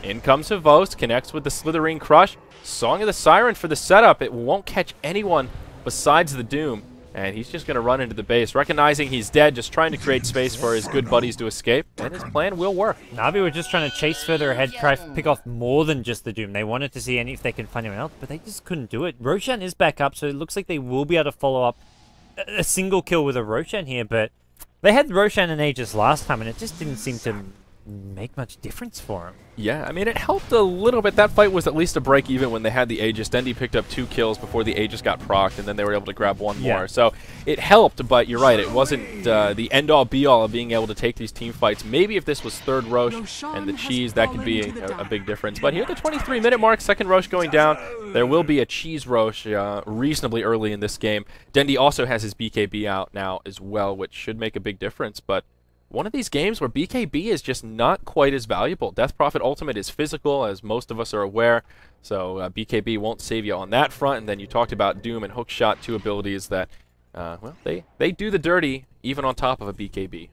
In comes Havost, connects with the Slitherine Crush. Song of the Siren for the setup. It won't catch anyone besides the Doom. And he's just going to run into the base, recognizing he's dead, just trying to create space for his good buddies to escape. And his plan will work. Na'Vi were just trying to chase further ahead, try to pick off more than just the Doom. They wanted to see if they can find anyone else, but they just couldn't do it. Roshan is back up, so it looks like they will be able to follow up a single kill with a Roshan here, but they had Roshan and Aegis last time, and it just didn't seem to make much difference for him. Yeah, I mean, it helped a little bit. That fight was at least a break even when they had the Aegis. Dendy picked up 2 kills before the Aegis got procced, and then they were able to grab 1 more. So it helped, but you're right, it wasn't the end-all, be-all of being able to take these team fights. Maybe if this was third Roche and the Cheese, that could be a big difference. But here at the 23-minute mark, second Roche going down, there will be a Cheese Roche reasonably early in this game. Dendy also has his BKB out now as well, which should make a big difference, but one of these games where BKB is just not quite as valuable. Death Prophet Ultimate is physical, as most of us are aware, so BKB won't save you on that front. And then you talked about Doom and Hookshot, 2 abilities that, well, they do the dirty even on top of a BKB.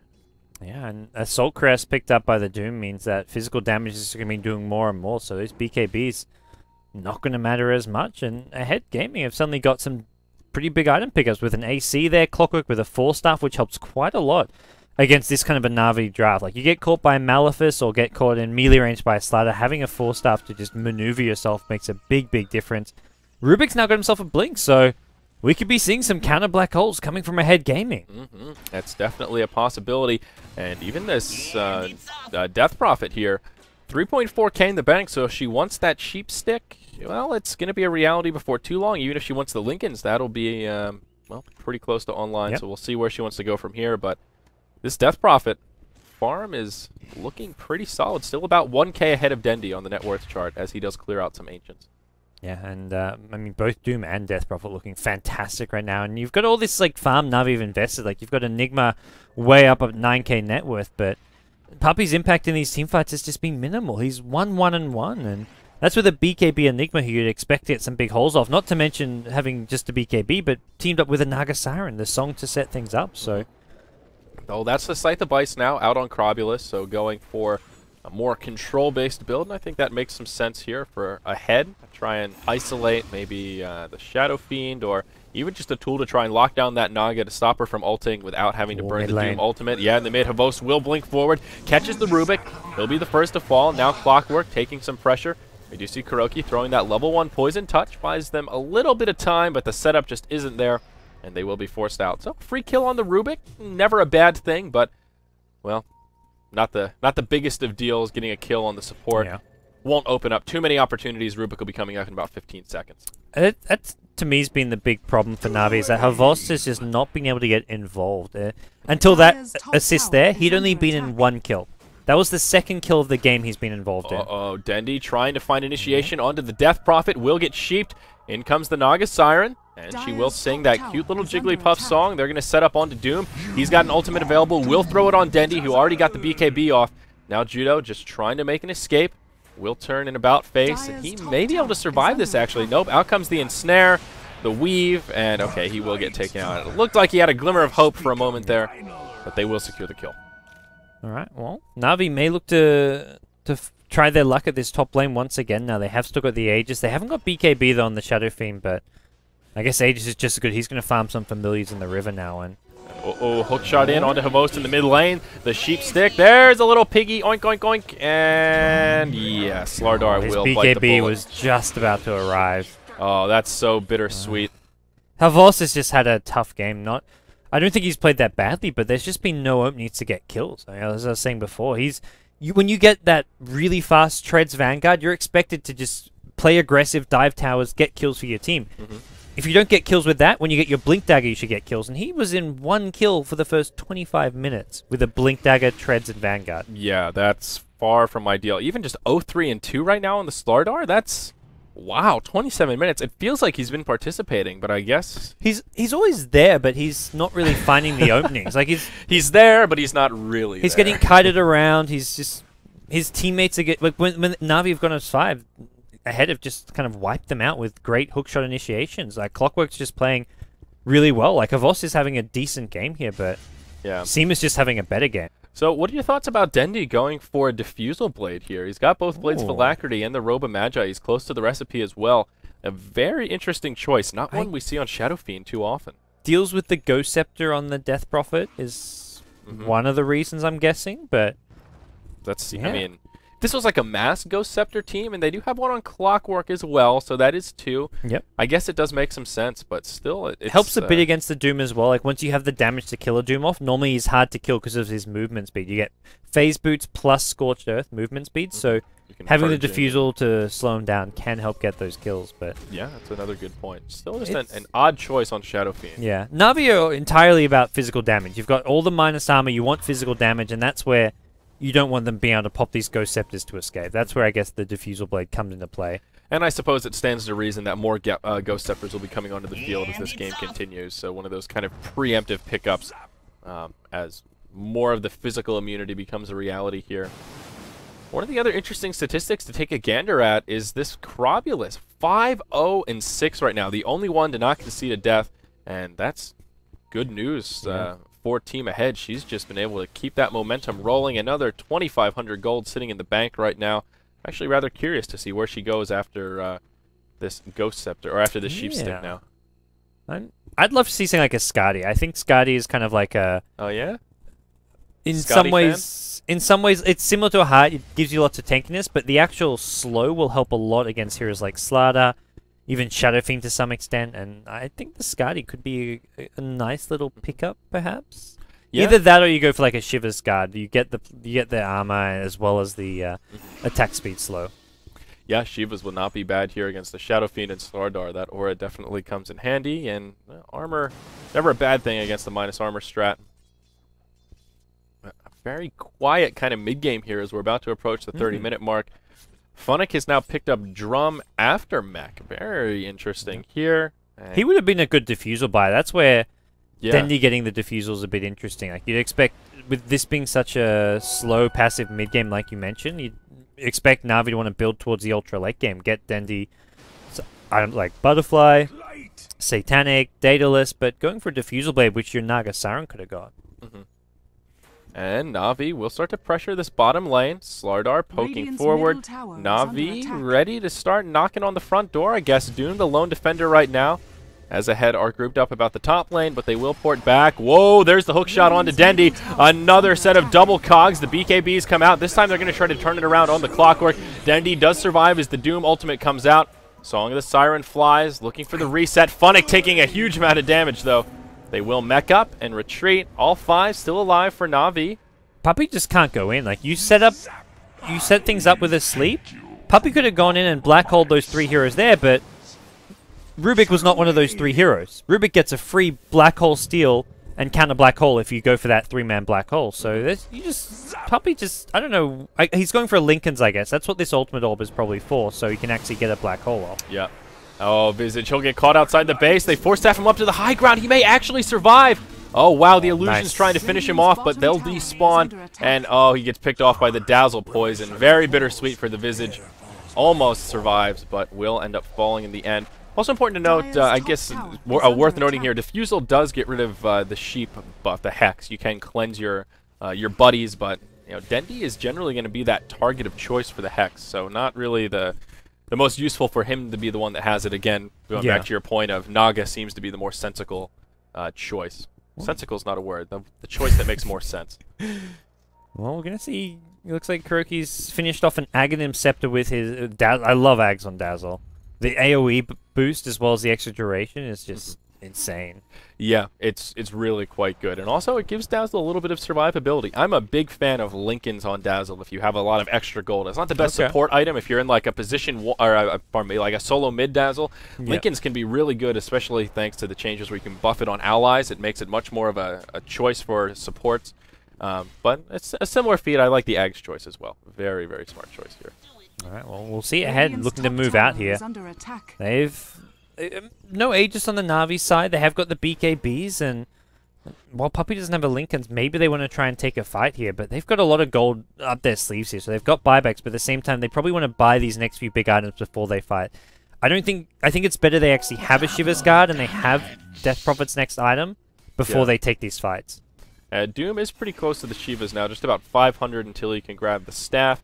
Yeah, and Assault Crest picked up by the Doom means that physical damage is going to be doing more and more, so those BKBs not going to matter as much. And Ahead Gaming have suddenly got some pretty big item pickups with an AC there, Clockwork with a 4-staff, which helps quite a lot against this kind of a Na'Vi draft. Like, you get caught by Malefice or get caught in melee range by a Starladder, having a 4-staff to just maneuver yourself makes a big, big difference. Rubik's now got himself a blink, so we could be seeing some counter black holes coming from Ahead Gaming. That's definitely a possibility. And even this Death Prophet here, 3.4k in the bank, so if she wants that sheep stick, well, it's going to be a reality before too long. Even if she wants the Lincolns, that'll be, well, pretty close to online, so we'll see where she wants to go from here. But this Death Prophet, farm is looking pretty solid. Still about 1K ahead of Dendi on the net worth chart as he does clear out some Ancients. Yeah, and I mean, both Doom and Death Prophet looking fantastic right now. And you've got all this like farm Na'Vi have invested. Like you've got Enigma way up at 9K net worth, but Puppy's impact in these teamfights has just been minimal. He's 1-1-1, and that's with a BKB Enigma who you'd expect to get some big holes off. Not to mention having just a BKB, but teamed up with a Naga Siren, the song to set things up. So, oh, that's the Scythe of Bice now out on Crobulus. So going for a more control-based build, and I think that makes some sense here for a head. Try and isolate maybe the Shadow Fiend, or even just a tool to try and lock down that Naga to stop her from ulting without having to burn the Doom ultimate. Yeah, and the mid Havos will blink forward, catches the Rubik. He'll be the first to fall. Now Clockwork taking some pressure. We do see Kuroki throwing that level 1 Poison Touch. Buys them a little bit of time, but the setup just isn't there, and they will be forced out. So free kill on the Rubik, never a bad thing, but, well, not the biggest of deals. Getting a kill on the support won't open up too many opportunities. Rubik will be coming up in about 15 seconds. That, to me, has been the big problem for Na'Vi, is that Havos has just not been able to get involved. Until that assist there, he'd only been in 1 kill. That was the 2nd kill of the game he's been involved in. Uh-oh, Dendi trying to find initiation onto the Death Prophet. Will get sheeped. In comes the Naga Siren, and she will sing that cute little Jigglypuff song. They're going to set up onto Doom. He's got an ultimate available. Will throw it on Dendi, who already got the BKB off. Now Judo just trying to make an escape. Will turn in about face, and he may be able to survive this, actually. Nope, out comes the Ensnare, the Weave, and okay, he will get taken out. It looked like he had a glimmer of hope for a moment there, but they will secure the kill. All right, well, Na'Vi may look to try their luck at this top lane once again. Now, they have still got the Aegis. They haven't got BKB, though, on the Shadow Fiend, but I guess Aegis is just as good. He's going to farm some familiars in the river now. And hook shot in onto Havos in the mid lane. The sheep stick. There's a little piggy. Oink, oink, oink. And yeah, Starladder will bite the bullet. BKB was just about to arrive. Oh, that's so bittersweet. Havos has just had a tough game. I don't think he's played that badly, but there's just been no openings to get kills. As I was saying before, when you get that really fast Treads Vanguard, you're expected to just play aggressive, dive towers, get kills for your team. If you don't get kills with that, when you get your Blink Dagger, you should get kills. And he was in 1 kill for the first 25 minutes with a Blink Dagger, Treads, and Vanguard. Yeah, that's far from ideal. Even just 0-3 and 2 right now on the Starladder, that's... Wow, 27 minutes. It feels like he's been participating, but I guess... He's always there, but he's not really finding the openings. Like he's there, but he's not really He's getting kited around. He's just... His teammates are when Na'Vi have gone as 5 ahead, have just kind of wiped them out with great hookshot initiations. Like, Clockwork's just playing really well. Like, Havos is having a decent game here, but Seema's just having a better game. So what are your thoughts about Dendi going for a Diffusal Blade here? He's got both Blades of Alacrity and the Robe of Magi. He's close to the recipe as well. A very interesting choice. Not one we see on Shadow Fiend too often. Deals with the Ghost Scepter on the Death Prophet is one of the reasons, I'm guessing, but... That's, I mean... This was like a mass Ghost Scepter team, and they do have one on Clockwork as well, so that is 2. Yep. I guess it does make some sense, but still, it helps a bit against the Doom as well. Like, once you have the damage to kill a Doom off, normally he's hard to kill because of his movement speed. You get Phase Boots plus Scorched Earth movement speed, so having the Diffusal to slow him down can help get those kills, but... Yeah, that's another good point. Still just an odd choice on Shadow Fiend. Yeah. Na'Vi are entirely about physical damage. You've got all the minus armor, you want physical damage, and that's where... You don't want them being able to pop these Ghost Scepters to escape. That's where I guess the Diffusal Blade comes into play. And I suppose it stands to reason that more Ghost Scepters will be coming onto the field as this game continues. So one of those kind of preemptive pickups as more of the physical immunity becomes a reality here. One of the other interesting statistics to take a gander at is this Crobulus. 5-0-6 right now. The only one to not concede a death. And that's good news. For Team Ahead. She's just been able to keep that momentum rolling. Another 2,500 gold sitting in the bank right now. Actually rather curious to see where she goes after this Ghost Scepter, or after the Sheep Stick now. I'd love to see something like a Skadi. I think Skadi is kind of like a... Oh, yeah? In some ways, it's similar to a Heart. It gives you lots of tankiness, but the actual slow will help a lot against heroes like Starladder, even Shadow Fiend to some extent, and I think the Skadi could be a nice little pickup, perhaps. Yeah. Either that, or you go for like a Shiver's Guard. You get the armor as well as the attack speed slow. Yeah, Shivas will not be bad here against the Shadow Fiend and Starladder. That aura definitely comes in handy, and armor never a bad thing against the minus armor strat. very quiet kind of mid-game here as we're about to approach the 30-minute mark. Funnick has now picked up Drum after Mech. Very interesting here. He would have been a good diffusal buy. That's where Yeah. Dendi getting the diffusal is a bit interesting. Like you'd expect, with this being such a slow passive mid game, like you mentioned, you'd expect Na'Vi to want to build towards the ultra late game. Get Dendi, I don't like Butterfly, Satanic, Daedalus, but going for Diffusal Blade, which your Naga Siren could have got. And Na'Vi will start to pressure this bottom lane. Slardar poking Radiant's forward. middle tower is Na'Vi under attack. ready to start knocking on the front door. I guess Doom, the lone defender right now, as ahead are grouped up about the top lane, but they will port back. Whoa, there's the hook shot onto Dendi. Another set of double cogs. The BKBs come out. This time they're going to try to turn it around on the Clockwork. Dendi does survive as the Doom ultimate comes out. Song of the Siren flies, looking for the reset. Funnick taking a huge amount of damage, though. They will mech up and retreat. All 5 still alive for Na'Vi. Puppy just can't go in. Like you set things up with a sleep. Puppy could have gone in and black holed those 3 heroes there, but Rubik was not one of those 3 heroes. Rubik gets a free black hole steal and counter black hole if you go for that 3-man black hole. So Puppy just, I don't know. He's going for Lincoln's, I guess. That's what this ultimate orb is probably for, so he can actually get a black hole off. Yeah. Oh, Visage, he'll get caught outside the base. They force staff him up to the high ground. He may actually survive. Oh, wow, the illusion's trying to finish him off, but they'll despawn. And, oh, he gets picked off by the Dazzle Poison. Very bittersweet for the Visage. Almost survives, but will end up falling in the end. Also important to note, I guess, worth noting here, Diffusal does get rid of the Sheep buff, the Hex. You can cleanse your buddies, but Dendi is generally going to be that target of choice for the Hex, so not really the most useful for him to be the one that has it. Again, going back to your point of Naga seems to be the more sensical choice. Sensical is not a word. The choice that makes more sense. Well, we're going to see. It looks like Kuroki's finished off an Aghanim Scepter with his... I love Ags on Dazzle. The AoE boost as well as the extra duration is just insane. Yeah, it's really quite good. And also it gives Dazzle a little bit of survivability. I'm a big fan of Lincolns on Dazzle if you have a lot of extra gold. It's not the best support item if you're in like a position, pardon me, like a solo mid Dazzle. Lincolns can be really good, especially thanks to the changes where you can buff it on allies. It makes it much more of a choice for supports. But it's a similar feat. I like the Ag's choice as well. Very, very smart choice here. All right, well, we'll see ahead, looking to move out here. They've... no Aegis on the Na'Vi side. They have got the BKBs, and while Puppy doesn't have a Lincolns, maybe they want to try and take a fight here, but they've got a lot of gold up their sleeves here, so they've got buybacks, but at the same time, they probably want to buy these next few big items before they fight. I think it's better they actually have a Shiva's Guard, and they have Death Prophet's next item before they take these fights. Doom is pretty close to the Shivas now, just about 500 until he can grab the staff.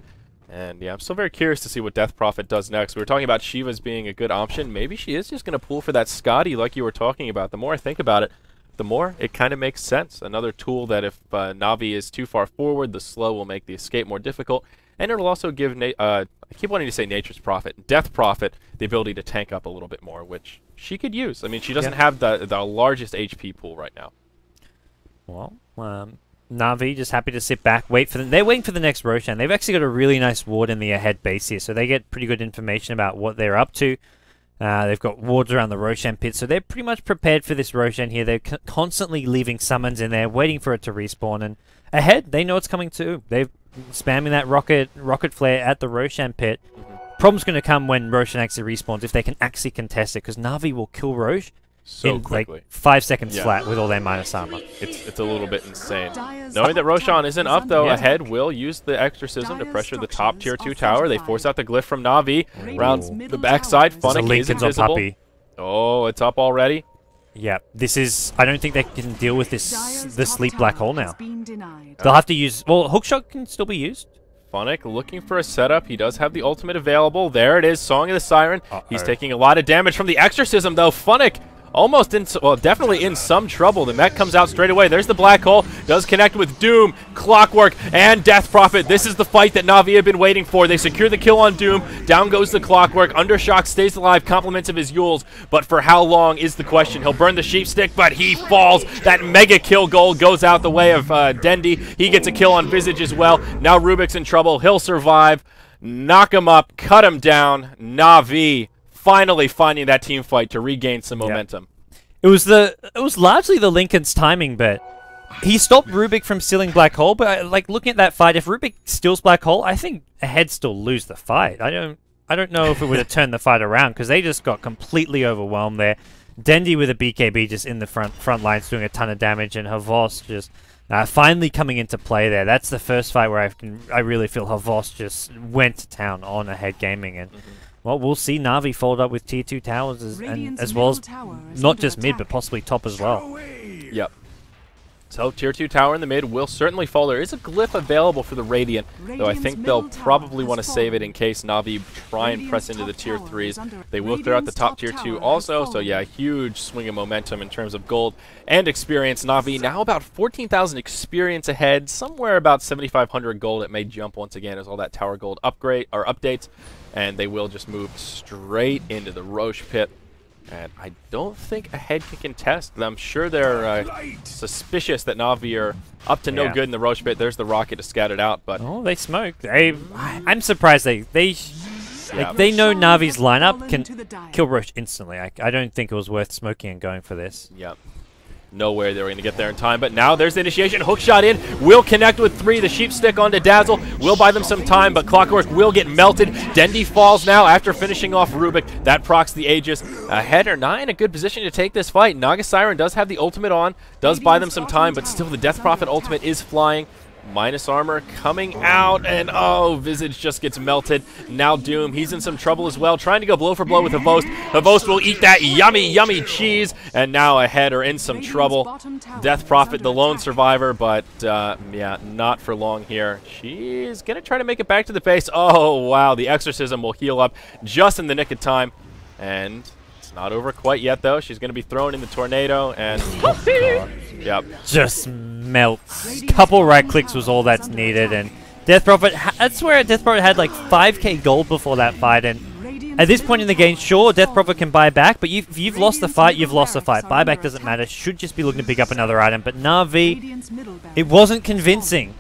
And yeah, I'm still very curious to see what Death Prophet does next. We were talking about Shiva's being a good option. Maybe she is just going to pull for that Scotty like you were talking about. The more I think about it, the more it kind of makes sense. Another tool that if Na'Vi is too far forward, the slow will make the escape more difficult. And it'll also give, I keep wanting to say Nature's Prophet, Death Prophet, the ability to tank up a little bit more, which she could use. I mean, she doesn't have the largest HP pool right now. Well, Na'Vi just happy to sit back, they're waiting for the next Roshan. They've actually got a really nice ward in the ahead base here, so they get pretty good information about what they're up to. They've got wards around the Roshan pit, so they're pretty much prepared for this Roshan here. They're constantly leaving summons in there, waiting for it to respawn, and ahead, they know it's coming too. They're spamming that rocket flare at the Roshan pit. Problem's going to come when Roshan actually respawns, if they can actually contest it, because Na'Vi will kill Rosh so in quickly. Like 5 seconds flat with all their minus armor. It's a little bit insane. Knowing that Roshan isn't up though, ahead will use the Exorcism to pressure the top tier 2 tower. They force out the glyph from Na'Vi. Around the backside, Funnick is invisible. Puppy. Oh, it's up already. Yeah, this is... I don't think they can deal with this the sleep black hole now. They'll have to use... Well, Hookshot can still be used. Funnick looking for a setup. He does have the ultimate available. There it is, Song of the Siren. He's taking a lot of damage from the Exorcism though. Funnick almost in, well, definitely in some trouble. The mech comes out straight away. There's the black hole. Does connect with Doom, Clockwork, and Death Prophet. This is the fight that Na'Vi have been waiting for. They secure the kill on Doom. Down goes the Clockwork. Undershock stays alive, compliments of his Yules. But for how long is the question. He'll burn the sheep stick, but he falls. That mega kill goal goes out the way of Dendi. He gets a kill on Visage as well. Now Rubik's in trouble. He'll survive. Knock him up. Cut him down. Na'Vi finally finding that team fight to regain some momentum. It was largely the Lincoln's timing, but he stopped Rubik from stealing Black Hole, but like looking at that fight, if Rubik steals Black Hole, I think Ahead still lose the fight. I don't know if it would have turned the fight around because they just got completely overwhelmed there. Dendi with a BKB just in the front lines doing a ton of damage, and Havos just finally coming into play there. That's the first fight where I really feel Havos just went to town on Ahead Gaming, and well, we'll see Na'Vi fold up with tier 2 towers as well as not just mid, but possibly top as well. Yep. So tier 2 tower in the mid will certainly fall. There is a glyph available for the Radiant, though I think they'll probably want to save it in case Na'Vi try and press into the tier 3s. They will clear out the top tier 2 also, so yeah, huge swing of momentum in terms of gold and experience. Na'Vi now about 14,000 experience ahead, somewhere about 7,500 gold. It may jump once again as all that tower gold upgrade or updates, and they will just move straight into the Roche pit. And I don't think Ahead can contest. I'm sure they're suspicious that Na'Vi are up to no good in the Roche pit. There's the rocket to scat it out, but they smoked. I'm surprised they know Na'Vi's lineup can kill Roche instantly. I don't think it was worth smoking and going for this. Yep. No way they were going to get there in time, but now there's the initiation. Hook shot in, will connect with 3. The sheep stick onto Dazzle, will buy them some time, but Clockwork will get melted. Dendi falls now after finishing off Rubik. That procs the Aegis. Ahead are not in a good position to take this fight. Naga Siren does have the ultimate on, does buy them some time, but still the Death Prophet ultimate is flying. Minus armor coming out, and oh, Visage just gets melted. Now Doom, he's in some trouble as well, trying to go blow for blow with Havost. Havost will eat that yummy, yummy cheese, and now Ahead are in some trouble. Death Prophet, the lone survivor, but yeah, not for long here. She's gonna try to make it back to the base. Oh, wow, the Exorcism will heal up just in the nick of time, and it's not over quite yet, though. She's gonna be thrown in the tornado, and yep. Just melts. Couple right clicks was all that's needed, and Death Prophet, I swear Death Prophet had like 5k gold before that fight, and at this point in the game, sure, Death Prophet can buy back, but if you've lost the fight, you've lost the fight. Buyback doesn't matter, should just be looking to pick up another item, but Na'Vi, it wasn't convincing,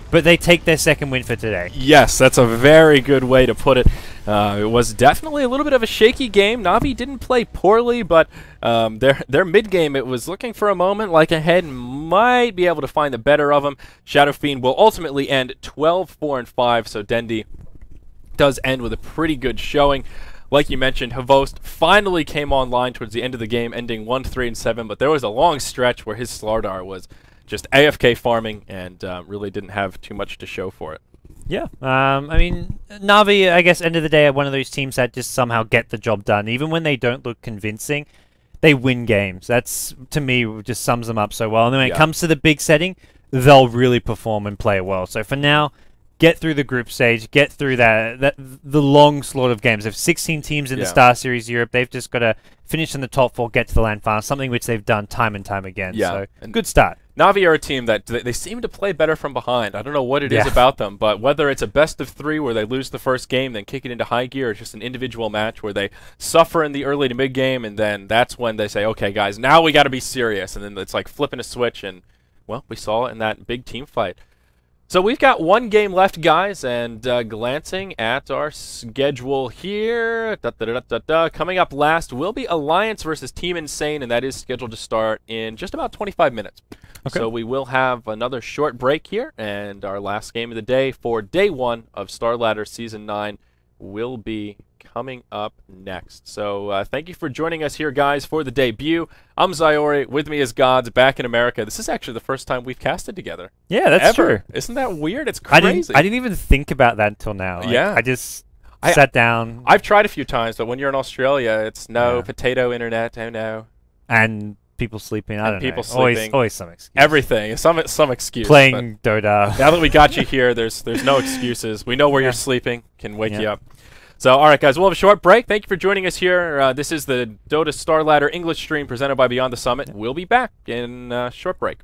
but they take their second win for today. Yes, that's a very good way to put it. It was definitely a little bit of a shaky game. Na'Vi didn't play poorly, but their mid-game, it was looking for a moment like Ahead might be able to find the better of them. Shadow Fiend will ultimately end 12-4-5, so Dendi does end with a pretty good showing. Like you mentioned, Havost finally came online towards the end of the game, ending 1-3-7, but there was a long stretch where his Starladder was just AFK farming and really didn't have too much to show for it. Yeah, I mean, Na'Vi, I guess, end of the day, are one of those teams that just somehow get the job done. Even when they don't look convincing, they win games. That's, to me, just sums them up so well. And then when it comes to the big setting, they'll really perform and play well. So for now, get through the group stage, get through the long slaughter of games. There's 16 teams in the Star Series Europe. They've just got to finish in the top 4, get to the LAN final, something which they've done time and time again. Yeah. So, and good start. Na'Vi are a team that they seem to play better from behind. I don't know what it is about them, but whether it's a best of 3 where they lose the first game, then kick it into high gear, or just an individual match where they suffer in the early to mid game, and then that's when they say, okay, guys, now we got to be serious. And then it's like flipping a switch, and, well, we saw it in that big team fight. So we've got one game left, guys, and glancing at our schedule here, coming up last will be Alliance versus Team Insane, and that is scheduled to start in just about 25 minutes. Okay. So we will have another short break here, and our last game of the day for day 1 of Starladder Season 9 will be coming up next. So thank you for joining us here, guys, for the debut. I'm Zyori. With me is Gods, back in America. This is actually the first time we've casted together. Yeah, that's true. Isn't that weird? It's crazy. I didn't even think about that until now. Like, yeah. I just sat down. I've tried a few times, but when you're in Australia, it's no potato internet. Oh, no. And people sleeping. I don't know. People sleeping. Always some excuse. Everything. Some excuse. Playing Dota. Now that we got you here, there's no excuses. We know where you're sleeping. Can wake you up. So, all right, guys, we'll have a short break. Thank you for joining us here. This is the Dota Starladder English stream presented by Beyond the Summit. We'll be back in a short break.